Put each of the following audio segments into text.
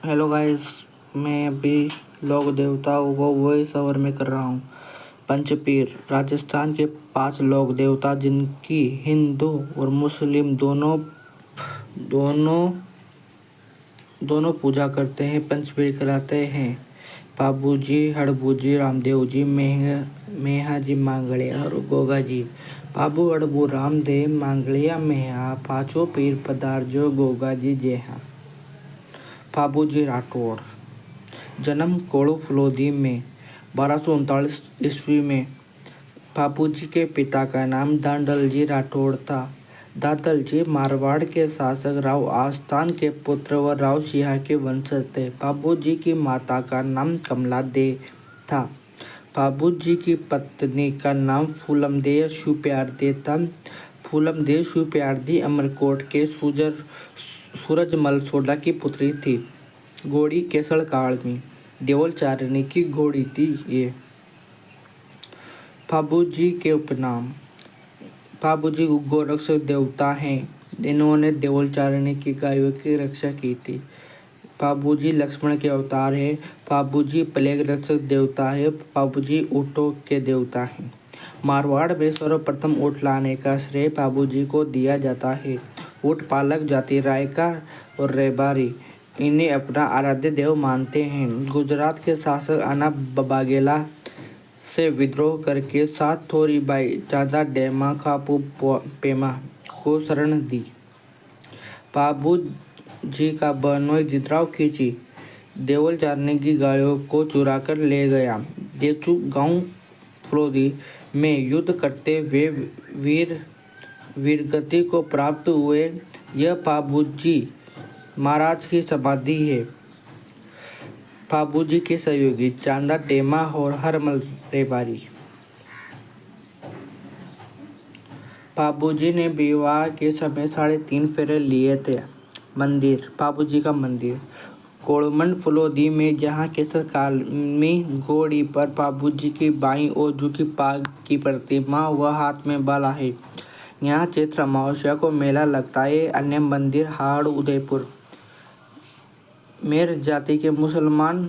Hello guys. मैं अभी लोक देवताओं को वॉइस ओवर में कर रहा हूँ। पंचपीर राजस्थान के 5 लोक देवता जिनकी हिंदू और मुस्लिम दोनों दोनों दोनों पूजा करते हैं, पंचपीर कहलाते हैं। बाबू जी, हड़बू जी, रामदेव जी, मेहा जी, मांगलिया और गोगा जी। बाबू, हड़बू, रामदेव, मांगलिया, मेहा, पांचों पीर पधार जो गोगा जी जय हाँ। बाबूजी राठौड़, जन्म कोड़ू फलोदी में 1239 ईस्वी में। बाबूजी के पिता का नाम दांडल जी राठौड़ था। दादल जी मारवाड़ के शासक राव आस्थान के पुत्र व राव सिंह के वंशज थे। बाबूजी की माता का नाम कमला दे था। बाबूजी की पत्नी का नाम फूलमदेव शिवप्यारदी था। फूलमदेव शिवप्यारदी अमरकोट के सूरजमल सोडा की पुत्री थी। घोड़ी केसड़ काल में देवल चारणी की घोड़ी थी ये। बाबूजी के उपनाम। बाबूजी गोरक्षक देवता हैं। इन्होंने देवल चारणी की गायों की रक्षा की थी। बाबूजी लक्ष्मण के अवतार हैं। बाबूजी प्लेग रक्षक देवता है। बाबूजी ऊँटों के देवता हैं। मारवाड़ में सर्वप्रथम ऊँट लाने का श्रेय बाबूजी को दिया जाता है। ऊँट पालक जाति रायका और रेबारी इन्हें अपना आराध्य देव मानते हैं। गुजरात के शासक आना बबागेला से विद्रोह करके 7 थोरी बाई चांदा डेमा खापू पेमा को शरण दी। बाबू जी का बनोई जिद्राव खींची देवल चारने की गायों को चुरा कर ले गया। देचू गांव फलोदी में युद्ध करते हुए वीरगति को प्राप्त हुए। यह बाबूजी महाराज की समाधि है। बाबूजी के सहयोगी चांदा टेमा और हरमल रेबारी। बाबूजी ने विवाह के समय 3.5 फेरे लिए थे। मंदिर। बाबूजी का मंदिर कोड़मंड फलोदी में, जहाँ केसर कालमी घोड़ी पर बाबूजी की बाईं ओर झुकी पाग की प्रतिमा व हाथ में बाला है। यहाँ चैत्र अमावस्या को मेला लगता है। अन्य मंदिर हाड़ उदयपुर। मेर जाति के मुसलमान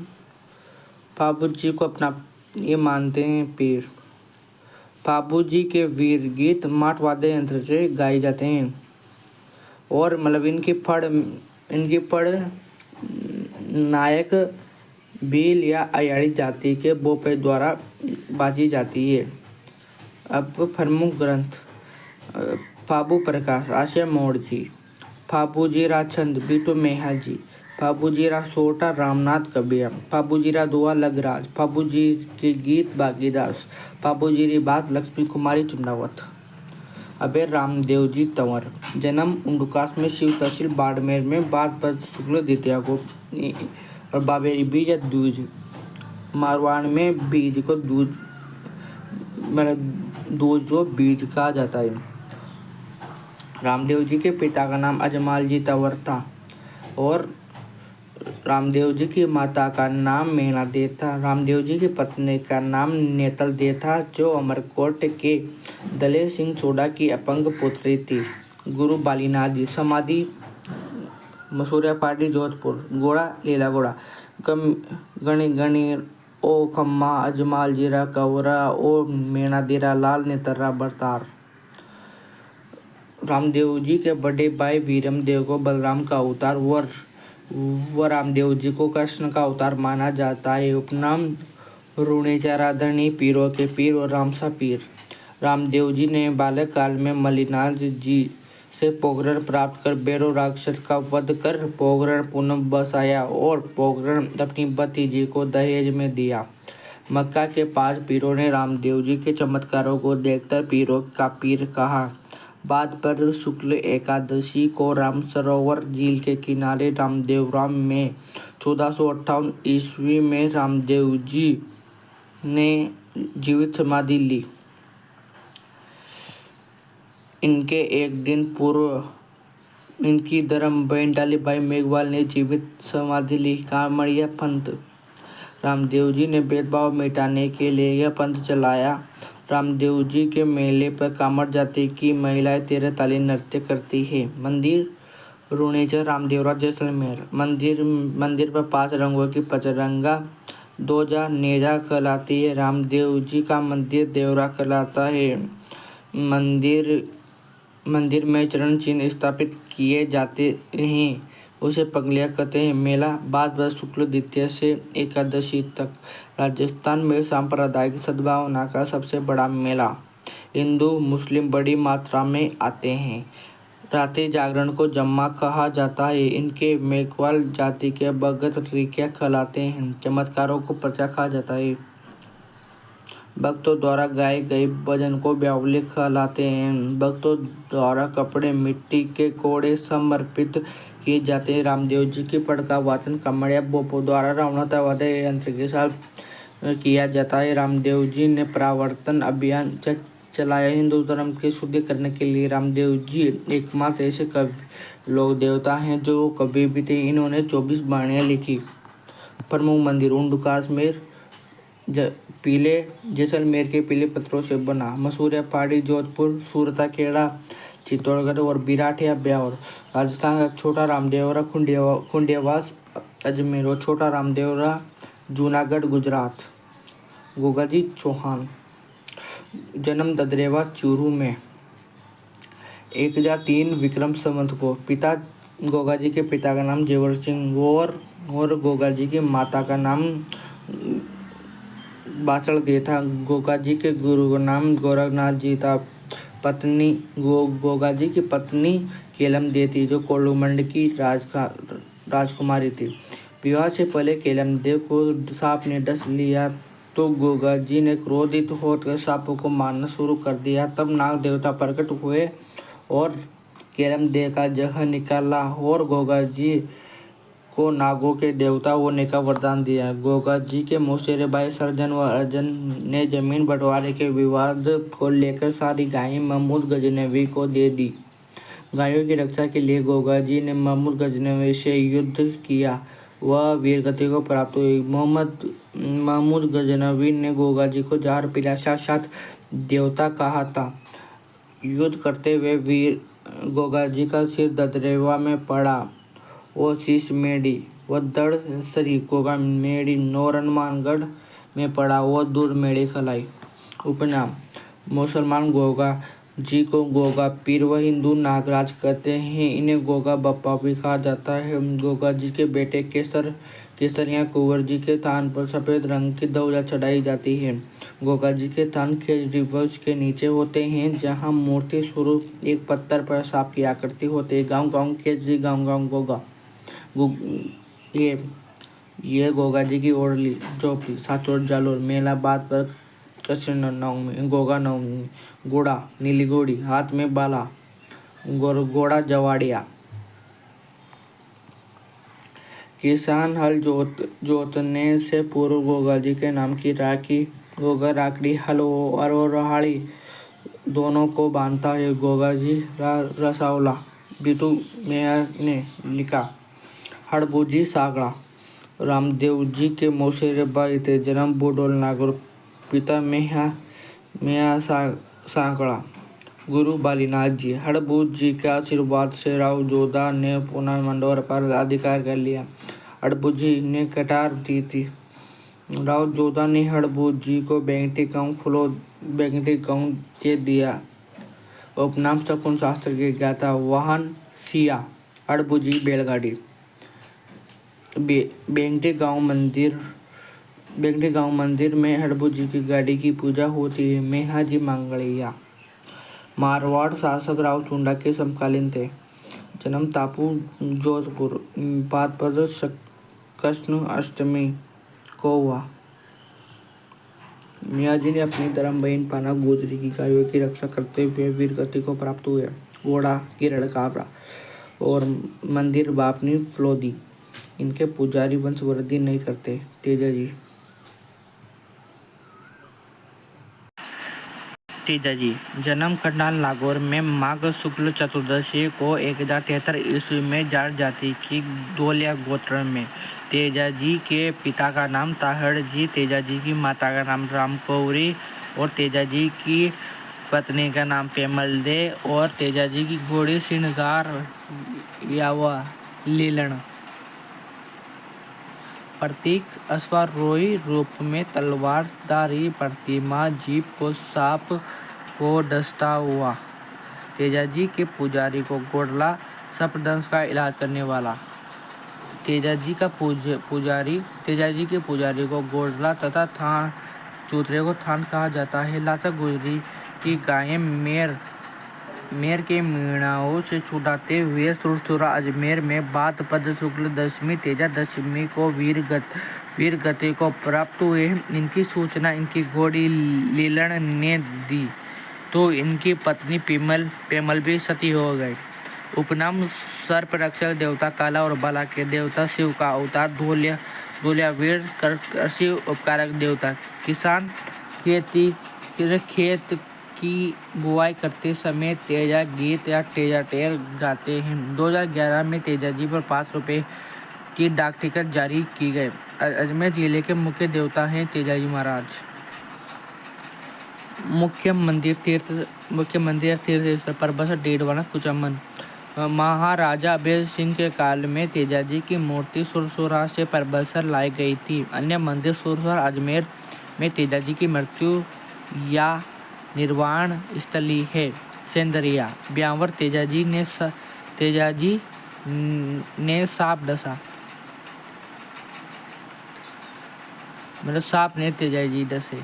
बाबूजी को अपना ये मानते हैं पीर। बाबूजी के वीर गीत माट वाद्य यंत्र से गाए जाते हैं और मतलब इनकी फड़ नायक भील या अयाड़ी जाति के बोपे द्वारा बाजी जाती है। अब प्रमुख ग्रंथ। बाबू प्रकाश आशय मोड़ जी। बाबूजी राचंद बीटू मेहा जी। बाबूजी रा सोटा रामनाथ कबिया। बाबूजी रा दुआ लगराज। बाबूजी के गीत बागीदास। बाबूजी री बात लक्ष्मी कुमारी चुंडावत। अबे रामदेव जी तंवर, जन्म उंडुकास में शिव तहसील बाड़मेर में 12 शुक्ल द्वितीया को और बाबेरी बीज या दूज मारवाड़ में बीज को दूज दूज जो बीज कहा जाता है। रामदेव जी के पिता का नाम अजमाल जी तंवर था और रामदेव जी की माता का नाम मेहना दे था। रामदेव जी की पत्नी का नाम नेतल दे था, जो अमरकोट के दले सिंह सोडा की अपंग पुत्री थी। गुरु बालीनाथ जी। समाधि मसूरिया पार्टी जोधपुर। घोड़ा लीला घोड़ा गणी गणी ओ खम्मा अजमाल जीरा कवरा ओ मेना दीरा लाल नेतरा बरतार। रामदेव जी के बड़े भाई वीरम देव को बलराम का अवतार व रामदेव जी को कृष्ण का अवतार माना जाता है। उपनाम रुणेचाराधनी पीरों के पीर और रामसा पीर। रामदेव जी ने बालक काल में मल्लिनाथ जी से पोगरण प्राप्त कर बेरो राक्षस का वध कर पोगरण पुनः बसाया और पोगरण अपनी भतीजी को दहेज में दिया। मक्का के 5 पीरों ने रामदेव जी के चमत्कारों को देखकर पीरों का पीर कहा। बाद पर शुक्ल एकादशी को राम सरोवर झील के किनारे रामदेवराम में 1458 ईस्वी में रामदेव जी ने जीवित समाधि ली। इनके एक दिन पूर्व इनकी धर्म बहन डालीबाई मेघवाल ने जीवित समाधि ली। कामड़िया पंथ। रामदेव जी ने भेदभाव मिटाने के लिए यह पंथ चलाया। रामदेव जी के मेले पर कामड़ जाति की महिलाएं 13 ताली नृत्य करती है। मंदिर रुणेचर रामदेवरा जैसलमेर। मंदिर पर 5 रंगों की पचरंगा ध्वजा नेजा कहलाती है। रामदेव जी का मंदिर देवरा कहलाता है। मंदिर में चरण चिन्ह स्थापित किए जाते हैं, उसे पगलिया कहते हैं। मेला भाद्रपद शुक्ल द्वितीया से एकादशी तक राजस्थान में सांप्रदायिक सद्भावना का सबसे बड़ा मेला। हिंदू मुस्लिम बड़ी मात्रा में आते हैं। रात्रि जागरण को जम्मा कहा जाता है। इनके मेघवाल जाति के भगत रिक्या कहलाते हैं। चमत्कारों को पर्चा कहा जाता है। भक्तों द्वारा गाए गए भजन को ब्यावली कहलाते हैं। भक्तों द्वारा कपड़े मिट्टी के घोड़े समर्पित किए जाते हैं। रामदेव जी की पढ़ का वाचन कमड़िया बोपों द्वारा रावणावध यंत्र के साथ किया जाता है। रामदेव जी ने परावर्तन अभियान चलाया। हिंदू धर्म की शुद्धि करने के लिए रामदेव जी एकमात्र ऐसे कवि लोक देवता हैं जो कभी भी थे। इन्होंने 24 वाणियाँ लिखी। प्रमुख मंदिर ऊंट काश्मीर जैसलमेर के पीले पत्थरों से बना। मसूरिया पहाड़ी जोधपुर सूरता खेड़ा चित्तौड़गढ़ और बिराठिया ब्यावर। राजस्थान का छोटा रामदेवरा खुंडियावास अजमेर और छोटा रामदेवरा जूनागढ़ गुजरात। गोगाजी चौहान जन्म ददरेवा चूरू में 1003 विक्रम संवत को। पिता गोगाजी के पिता का नाम जेवर सिंह और गोगाजी की माता का नाम बाचड़ दे था। गोगाजी के गुरु का नाम गोरखनाथ जी था। पत्नी गोगाजी की पत्नी केलम दे थी जो कोल्लूमंड की राजकुमारी थी। विवाह से पहले केलम देव को सांप ने डस लिया तो गोगाजी ने क्रोधित होकर सांपों को मारना शुरू कर दिया। तब नाग देवता प्रकट हुए और केलम देव का जहर निकाला और गोगाजी को नागों के देवता होने का वरदान दिया। गोगाजी के मौसेरे भाई सर्जन व अर्जन ने जमीन बंटवारे के विवाद को लेकर सारी गायें महमूद गजनवी को दे दी। गायों की रक्षा के लिए गोगाजी ने महमूद गजनवी से युद्ध किया। वह वीरगति को प्राप्त हुई। महमूद गजनवी ने गोगाजी को जहर पिला साक्षात देवता कहा था। युद्ध करते हुए वीर गोगाजी का सिर ददरेवा में पड़ा। वो शीश मेड़ी व दड़ सरी गोगा मेड़ी नौर हनुमानगढ़ में पड़ा। वो दूर मेड़ी खलाई। उपनाम मुसलमान गोगा जी को गोगा पीर व हिंदू नागराज कहते हैं। इन्हें गोगा बप्पा भी कहा जाता है। गोगा जी के बेटे केसरिया कुंवर जी के थान पर सफ़ेद रंग की ध्वजा चढ़ाई जाती है। गोगा जी के थान खेजड़ी वृक्ष के नीचे होते हैं जहाँ मूर्ति स्वरूप एक पत्थर पर सांप की आकृति होती है। गाँव खेजड़ी गाँव गोगा। ये गोगा जी की ओरली झोपड़ी साचोर जालोर। मेला बाद पर कृष्ण नवमी गोगा नवमी। घोड़ा नीली घोड़ी हाथ में बाला घोड़ा जवाड़िया। किसान हल जोतने से पूर्व गोगा जी के नाम की राखी गोगा राकड़ी हल और रहाड़ी दोनों को बांधता है। गोगा जी रसावला बिटू मेयर ने लिखा। हड़बूजी सागड़ा रामदेव जी के मौसेरे भाई थे। जन्म बूडोल नागौर। पिता मेहा सांकड़ा गुरु बालीनाथ जी। हड़बूज जी के आशीर्वाद से राव जोधा ने पूना मंडोर पर अधिकार कर लिया। हड़बूज जी ने कटार दी थी। राव जोधा ने हड़बूज जी को बेंगटी गांव दे दिया। उपनाम शकुन शास्त्र के ज्ञाता वाहन सिया हड़बूज जी बैलगाड़ी। बेंगटी गांव मंदिर में हड़बूज जी की गाड़ी की पूजा होती है। मेहाजी मांगड़िया मारवाड़ शासक राव चुंडा के समकालीन थे। जन्म तापू जोधपुर। भाद्रपद कृष्ण अष्टमी को हुआ। मियाजी ने अपनी धर्म बहन पाना गोजरी की गायों की रक्षा करते हुए वीरगति को प्राप्त हुए। घोड़ा किरण काबरा और मंदिर बापनी फ्लोदी। इनके पुजारी वंशवृद्धि नहीं करते। तेजा जी जन्म करनाल नागौर में माघ शुक्ल चतुर्दशी को 1073 ईस्वी में जार जाति की धोलिया गोत्र में। तेजा जी के पिता का नाम ताहड़ जी, तेजा जी की माता का नाम रामकौरी और तेजा जी की पत्नी का नाम पेमल दे और तेजाजी की घोड़ी श्रृंगार यावा लीलन। प्रतीक अश्वारोही रूप में तलवारधारी प्रतिमा जीप को सांप को डसता हुआ। तेजाजी के पुजारी को गोडला सर्पदंश का इलाज करने वाला। तेजाजी के पुजारी को गोडला तथा चूतरे को थान कहा जाता है। लाचा गुजरी की गायें मेर के मीणाओं से छुड़ाते हुए सुरसुरा अजमेर में भाद्रपद शुक्ल दशमी तेजा दशमी को वीर गति को प्राप्त हुए। इनकी सूचना इनकी घोड़ी लीलन ने दी तो इनकी पत्नी पेमल भी सती हो गई। उपनाम सर्परक्षक देवता काला और बाला के देवता शिव का अवतार धूलियावीर कृषि उपकारक देवता। किसान खेत की बुआई करते समय तेजा गीत या तेजा टेर गाते हैं। 2011 में तेजाजी पर 5 रुपए की डाक टिकट जारी की गई। अजमेर जिले के मुख्य देवता हैं तेजाजी महाराज। मुख्य मंदिर तीर्थ स्थल परबसर डीडवाना कुचामन। महाराजा अभय सिंह के काल में तेजाजी की मूर्ति सुरसुरा से परबसर लाई गई थी। अन्य मंदिर सुरसुरा अजमेर में तेजाजी की मृत्यु या निर्वाण स्थली है। सेंदरिया ब्यावर तेजाजी ने सांप डसा, मतलब सांप ने तेजाजी डसे।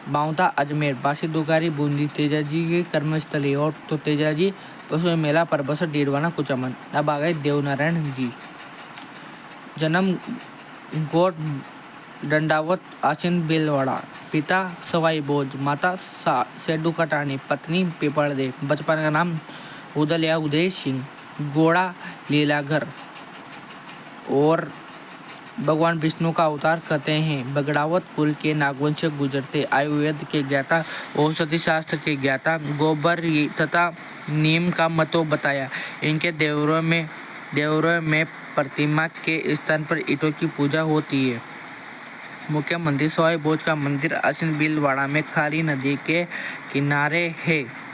बाउता अजमेर बासी दुगारी बूंदी तेजाजी की कर्मस्थली और तो तेजाजी पशु मेला परबसर डीडवाना कुचामन। अब आ गए देवनारायण जी। जन्म गोट दंडावत आसिन बेलवाड़ा। पिता सवाई बोझ, माता सेडू कटानी, पत्नी पिपड़दे। बचपन का नाम उदल या उदय सिंह। गोड़ा लीलाघर और भगवान विष्णु का अवतार कहते हैं। बगड़ावत कुल के नागवंश गुजरते। आयुर्वेद के ज्ञाता, औषधि शास्त्र के ज्ञाता, गोबर तथा नीम का महत्व बताया। इनके देवरों में प्रतिमा के स्थान पर ईंटों की पूजा होती है। मुख्य मंदिर सवाई बोझ का मंदिर आसिन भीलवाड़ा में खारी नदी के किनारे है।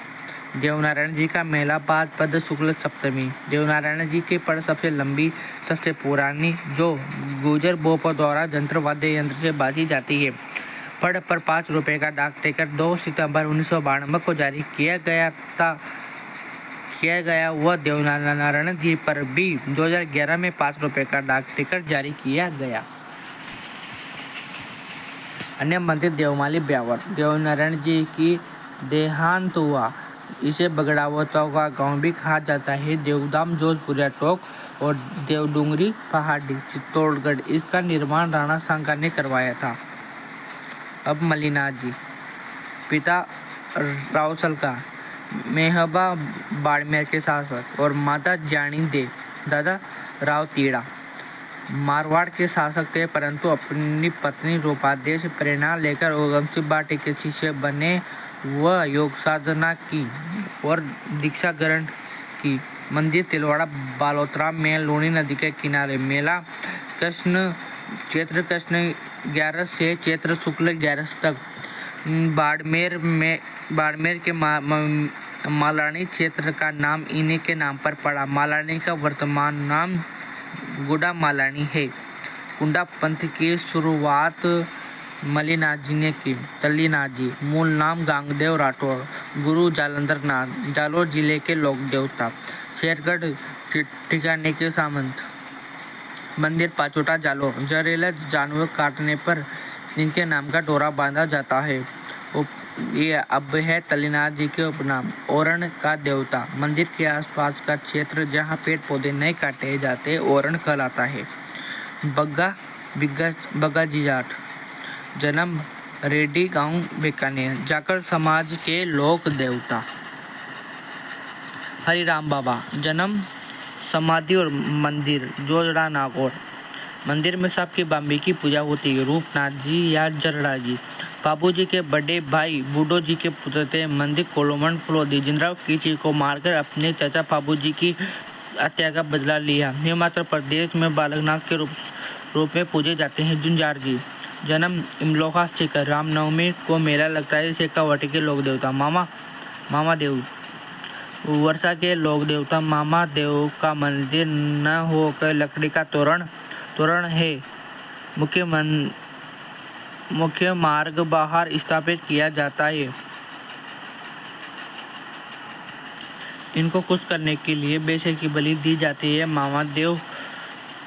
देवनारायण जी का मेला भाद्रपद शुक्ल सप्तमी। देवनारायण जी की पड़ सबसे लंबी, सबसे पुरानी, जो गुजर बोपों द्वारा जंत्र वाद्य यंत्र से बाजी जाती है। पड़ पर 5 रुपए का डाक टिकट 2 सितंबर 1992 को जारी किया गया। वह देवनारायण जी पर भी 2011 में 5 रुपए का डाक टिकट जारी किया गया। अन्य मंदिर देवमाली ब्यावर। देवनारायण जी की देहांत हुआ। इसे बगड़ावतों का गांव भी कहा जाता है। देवधाम जोधपुरिया टोक और देवडूंगरी पहाड़ी चित्तौड़गढ़। इसका निर्माण राणा सांगा ने करवाया था। अब मलिनाथ जी। पिता रावसलका मेहबा बाड़मेर के शासक और माता जानी दे, दादा राव तीड़ा मारवाड़ के शासक थे, परंतु अपनी पत्नी रूपादेवी से प्रेरणा लेकर उगमसिंह बाटी के शिष्य बने। वह योग साधना की और दीक्षा ग्रहण की। मंदिर तिलवाड़ा बालोतरा में लूणी नदी के किनारे। मेला चैत्र कृष्ण 11 से चैत्र शुक्ल 11 तक। बाड़मेर के मालानी क्षेत्र का नाम इन्हीं के नाम पर पड़ा। मालानी का वर्तमान नाम गुड़ा मालानी है। कुंडा पंथ की शुरुआत मलिनाथ जी ने की। तल्लीनाथ जी मूल नाम गांगदेव राठौड़, गुरु जालंधर नाथ, जालोर जिले के लोक देवता। शेरगढ़ ठिकाने के सामंत। मंदिर पाचोटा जालोर। जहरीला जानवर काटने पर इनके नाम का डोरा बांधा जाता है। ये अब है तल्लीनाथ जी के उपनाम। ओरण का देवता। मंदिर के आसपास का क्षेत्र जहाँ पेड़ पौधे नहीं काटे जाते ओरण कहलाता है। बग्गा जी जाट। जन्म रेड्डी गांव बीकानेर। जाकर समाज के लोक देवता। हरिराम बाबा। जन्म समाधि और मंदिर जोजड़ा नागौर। मंदिर में सबकी बाम्बी की पूजा होती है। रूपनाथ जी या जरड़ा जी बाबूजी के बड़े भाई बूढ़ो जी के पुत्र थे। मंदिर कोलोमन फलोदी जिंद्राव कीची को मारकर अपने चाचा बाबूजी की हत्या का बदला लिया। हिमाचल प्रदेश में बालकनाथ के रूप में पूजे जाते हैं। जुंजार जी जन्म इमलोखा सीकर। रामनवमी को मेला लगता है शेखावाटी के लोक देवता मामा देव। वर्षा के लोक देवता मामा देव का मंदिर न होकर लकड़ी का तोरण है। मुख्य मार्ग बाहर स्थापित किया जाता है। इनको खुश करने के लिए बेसे की बलि दी जाती है। मामा देव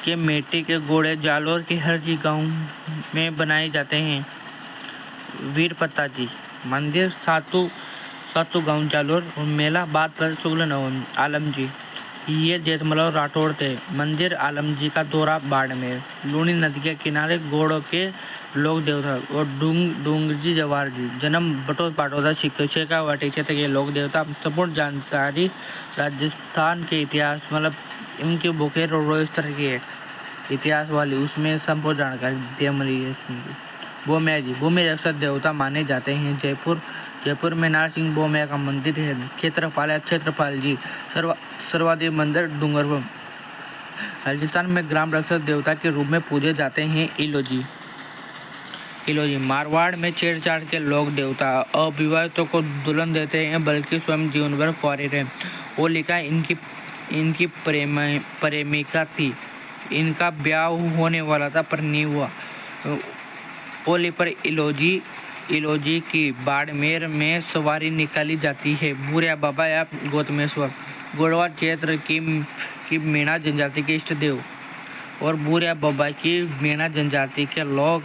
के मिट्टी के घोड़े जालोर के हरजी गांव में बनाए जाते हैं। वीरपत्ता जी मंदिर सातू गांव जालोर और मेला बाद पर शुक्ल नवमी। आलम जी ये जेठमलाव राठौड़ थे। मंदिर आलम जी का दौरा बाड़मेर। लूनी नदी के किनारे घोड़ों के लोक देवता और डूंगरजी जवाहर जी। जन्म बटोर पाटौदा शेखावाटी क्षेत्र के लोक देवता। संपूर्ण जानकारी राजस्थान के इतिहास मतलब इनके बुकेर और इस तरह की है इतिहास वाली, उसमें संपूर्ण जानकारी दे मिली है। बोमैया जी भूमि रक्षक देवता माने जाते हैं। जयपुर में नारसिंह बोमैया का मंदिर है। क्षेत्रपाल जी सर्वाधिक मंदिर डूंगरपुर। राजस्थान में ग्राम रक्षक देवता के रूप में पूजे जाते हैं। इलो जी मारवाड़ में छेड़छाड़ के लोक देवता। अविवाहितों को दुल्हन देते हैं बल्कि स्वयं जीवन भर कुंवारी रहे। होलिका इनकी प्रेमिका थी। इनका ब्याह होने वाला था पर नहीं हुआ। होली पर इलोजी की बाड़मेर में सवारी निकाली जाती है। भूरिया बाबा या गौतमेश्वर गोड़वा क्षेत्र की मीणा जनजाति के इष्ट देव और भूरिया बाबा की मीणा जनजाति के लोग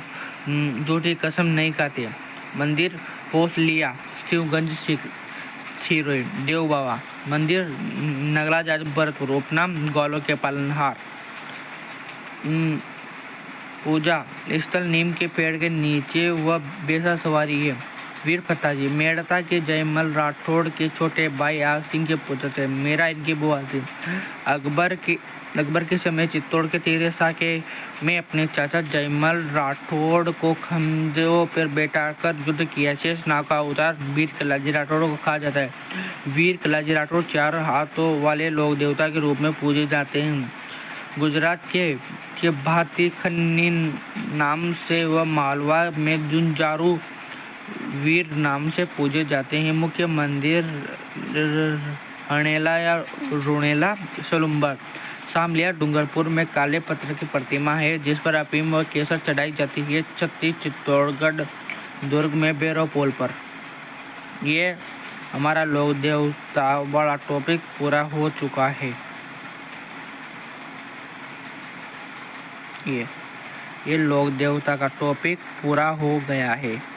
झूठी कसम नहीं खाते। मंदिर पोसलिया शिवगंज सिरोही। देव बाबा मंदिर नगला जाट भरतपुर। उपनाम ग्वालों के पालनहार। पूजा स्थल नीम के पेड़ के नीचे व बेसा सवारी है। वीरपत्ता जी मेड़ता के जयमल राठौड़ के छोटे भाई आग सिंह के पुत्र थे। मेरा इनकी बुआ थी। अकबर के समय चित्तौड़ के तेरसा के में अपने चाचा जयमल राठौड़ को खंडों पर बैठाकर युद्ध किया। शेष नाव का अवतार वीर कलाजी राठौड़ को कहा जाता है। वीर कलाजी राठौड़ 4 हाथों वाले लोक देवता के रूप में पूजे जाते हैं। गुजरात के भाती खन्नी नाम से व मालवा में जुंजारू वीर नाम से पूजे जाते हैं। मुख्य मंदिर हणेला या रुणेला सलुम्बर। सामलिया डूंगरपुर में काले पत्थर की प्रतिमा है जिस पर अफीम व केसर चढ़ाई जाती है। छत्तीस चित्तौड़गढ़ दुर्ग में भैरव पोल पर। ये हमारा लोक देवता वाला टॉपिक पूरा हो चुका है। ये लोक देवता का टॉपिक पूरा हो गया है।